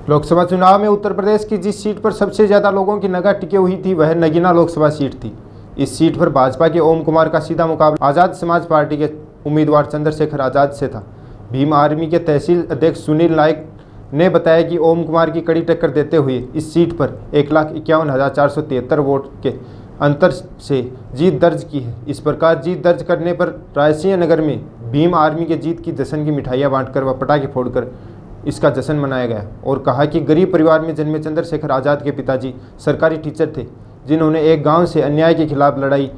लोकसभा चुनाव में उत्तर प्रदेश की जिस सीट पर सबसे ज़्यादा लोगों की नगाह टिकी हुई थी वह नगीना लोकसभा सीट थी। इस सीट पर भाजपा के ओम कुमार का सीधा मुकाबला आज़ाद समाज पार्टी के उम्मीदवार चंद्रशेखर आज़ाद से था। भीम आर्मी के तहसील अध्यक्ष सुनील नायक ने बताया कि ओम कुमार की कड़ी टक्कर देते हुए इस सीट पर 1,51,473 वोट के अंतर से जीत दर्ज की है। इस प्रकार जीत दर्ज करने पर रायसिंह नगर में भीम आर्मी के जीत की जश्न की मिठाइयाँ बांटकर व पटाखे फोड़कर इसका जश्न मनाया गया और कहा कि गरीब परिवार में जन्मे चंद्रशेखर आज़ाद के पिताजी सरकारी टीचर थे, जिन्होंने एक गांव से अन्याय के खिलाफ लड़ाई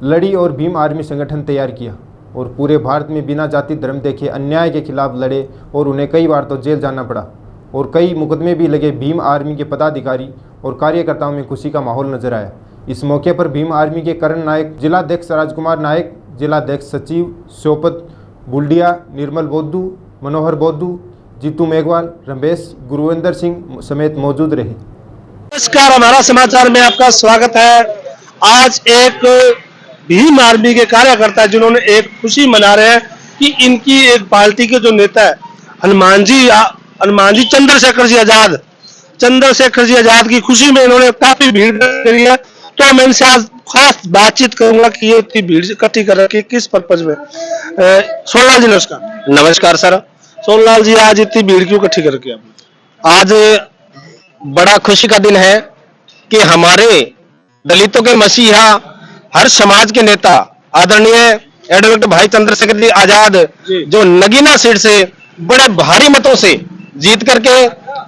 लड़ी और भीम आर्मी संगठन तैयार किया और पूरे भारत में बिना जाति धर्म देखे अन्याय के खिलाफ लड़े और उन्हें कई बार तो जेल जाना पड़ा और कई मुकदमे भी लगे। भीम आर्मी के पदाधिकारी और कार्यकर्ताओं में खुशी का माहौल नजर आया। इस मौके पर भीम आर्मी के करण नायक, जिलाध्यक्ष राजकुमार नायक, जिलाध्यक्ष सचिव शोपत बुल्डिया, निर्मल बोद्धू, मनोहर बोद्धू, जीतू मेघवाल, रमेश गुरुविंदर सिंह समेत मौजूद रहे। नमस्कार, हमारा समाचार में आपका स्वागत है। आज एक भीम आर्मी के कार्यकर्ता जिन्होंने एक खुशी मना रहे हैं कि इनकी एक पार्टी के जो नेता है हनुमान जी चंद्रशेखर जी आजाद की खुशी में इन्होंने काफी भीड़ करी है। तो मैं इनसे आज खास बातचीत करूंगा कि ये इतनी भीड़ इकट्ठी कर रखी किस पर्पज में। सोनलाल जी नमस्कार। नमस्कार सर। सोनलाल जी, आज इतनी भीड़ क्यों इकट्ठी कर रखी है? आज बड़ा खुशी का दिन है कि हमारे दलितों के मसीहा, हर समाज के नेता आदरणीय एडवोकेट भाई चंद्रशेखर जी आजाद जो नगीना सीट से बड़े भारी मतों से जीत करके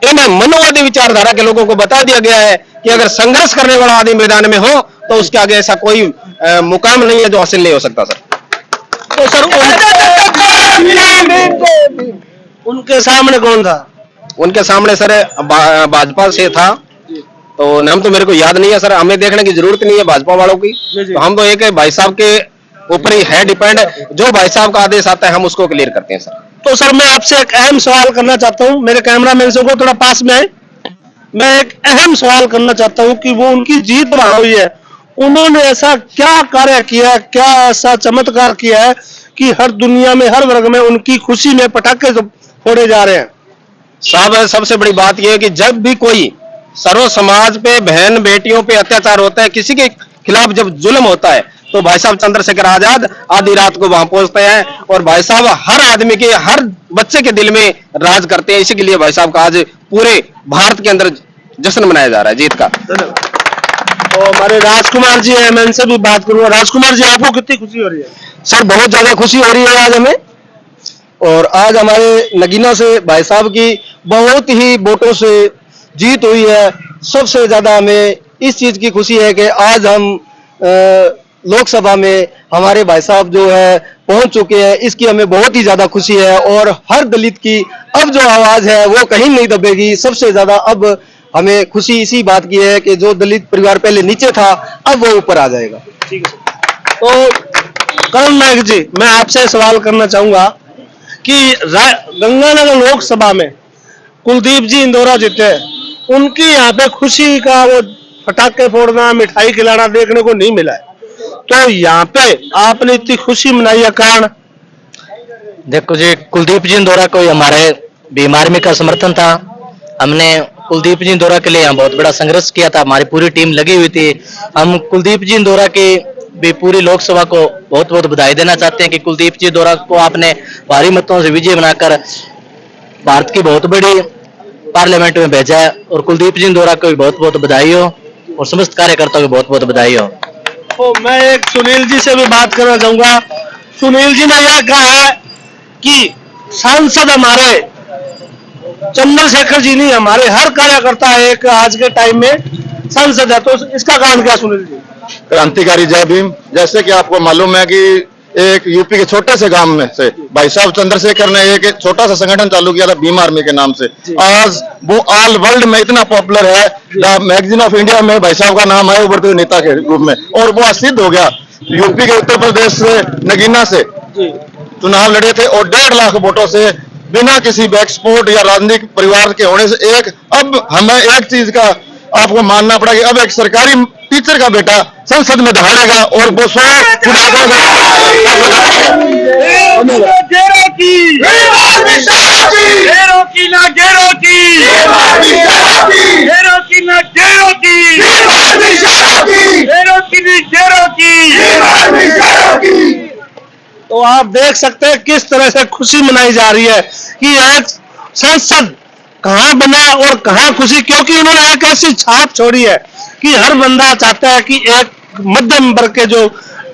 इन मनोवादी विचारधारा के लोगों को बता दिया गया है कि अगर संघर्ष करने वाला आदमी मैदान में हो तो उसके आगे ऐसा कोई मुकाम नहीं है जो हासिल नहीं हो सकता सर। तो सर उनके सामने कौन था? उनके सामने सर भाजपा से था, तो नाम तो मेरे को याद नहीं है सर, हमें देखने की जरूरत नहीं है भाजपा वालों की। तो हम तो एक भाई साहब के ऊपर ही है डिपेंड, जो भाई साहब का आदेश आता है हम उसको क्लियर करते हैं सर। तो सर मैं आपसे एक अहम सवाल करना चाहता हूं, मेरे कैमरामैन से को थोड़ा पास में आए। मैं एक अहम सवाल करना चाहता हूं कि वो उनकी जीत हुई है, उन्होंने ऐसा क्या कार्य किया, क्या ऐसा चमत्कार किया है कि हर दुनिया में हर वर्ग में उनकी खुशी में पटाखे फोड़े जा रहे हैं? साहब सबसे बड़ी बात यह है कि जब भी कोई सर्व समाज पे, बहन बेटियों पे अत्याचार होता है, किसी के खिलाफ जब जुल्म होता है, तो भाई साहब चंद्रशेखर आजाद आधी रात को वहां पहुंचते हैं और भाई साहब हर आदमी के, हर बच्चे के दिल में राज करते हैं। इसी के लिए भाई साहब का आज पूरे भारत के अंदर जश्न मनाया जा रहा है जीत का। तो हमारे राजकुमार जी हैं, मैं इनसे भी बात करूंगा। राजकुमार जी, आपको कितनी खुशी हो रही है? सर बहुत ज्यादा खुशी हो रही है आज हमें, और आज हमारे नगीना से भाई साहब की बहुत ही वोटों से जीत हुई है। सबसे ज्यादा हमें इस चीज की खुशी है कि आज हम लोकसभा में हमारे भाई साहब जो है पहुंच चुके हैं, इसकी हमें बहुत ही ज्यादा खुशी है। और हर दलित की अब जो आवाज है वो कहीं नहीं दबेगी। सबसे ज्यादा अब हमें खुशी इसी बात की है कि जो दलित परिवार पहले नीचे था अब वो ऊपर आ जाएगा। ठीक है। तो करण नायक जी, मैं आपसे सवाल करना चाहूंगा कि गंगानगर लोकसभा में कुलदीप जी इंदौरा जीते, उनकी यहाँ पे खुशी का वो पटाखे फोड़ना, मिठाई खिलाना देखने को नहीं मिला है। तो यहाँ पे आपने इतनी खुशी मनाई है, कारण? देखो जी, कुलदीप जी इंदौरा को हमारे भीम आर्मी का समर्थन था। हमने कुलदीप जी इंदौरा के लिए यहाँ बहुत बड़ा संघर्ष किया था, हमारी पूरी टीम लगी हुई थी। हम कुलदीप जी इंदौरा की भी पूरी लोकसभा को बहुत बहुत बधाई देना चाहते हैं कि कुलदीप जी इंदौरा को आपने भारी मतों से विजय बनाकर भारत की बहुत बड़ी पार्लियामेंट में भेजा है। और कुलदीप जी इंदौरा को भी बहुत बहुत बधाई हो और समस्त कार्यकर्ताओं को बहुत बहुत बधाई हो। तो मैं एक सुनील जी से भी बात करना चाहूंगा। सुनील जी ने यह कहा है कि सांसद हमारे चंद्रशेखर जी नहीं, हमारे हर कार्यकर्ता एक आज के टाइम में सांसद है। तो इसका कारण क्या सुनील जी? क्रांतिकारी जय भीम। जैसे कि आपको मालूम है कि एक यूपी के छोटे से गांव में से भाई साहब चंद्रशेखर ने एक छोटा सा संगठन चालू किया था भीम आर्मी के नाम से। आज वो ऑल वर्ल्ड में इतना पॉपुलर है, द मैगजीन ऑफ इंडिया में भाई साहब का नाम है उभरते हुए नेता के रूप में। और वो सिद्ध हो गया। यूपी के उत्तर प्रदेश से नगीना से चुनाव लड़े थे और 1.5 लाख वोटों से बिना किसी बैकस्पोर्ट या राजनीतिक परिवार के होने से अब हमें एक चीज का आपको मानना पड़ा कि अब एक सरकारी टीचर का बेटा संसद में दहाड़ेगा और वो 100 फुट गेरो की गेरो की ना गेरो की गेरो की ना गेरो की गेरो की भी गेरो की। तो आप देख सकते हैं किस तरह से खुशी मनाई जा रही है कि एक संसद कहाँ बना और कहाँ खुशी, क्योंकि उन्होंने एक ऐसी छाप छोड़ी है कि हर बंदा चाहता है कि एक मध्यम वर्ग के जो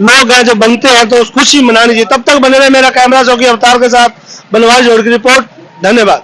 लोग हैं जो बनते हैं तो खुशी मनानी चाहिए। तब तक बने रहे मेरा कैमरा चौकी अवतार के साथ, बनवारी जोड़ की रिपोर्ट। धन्यवाद।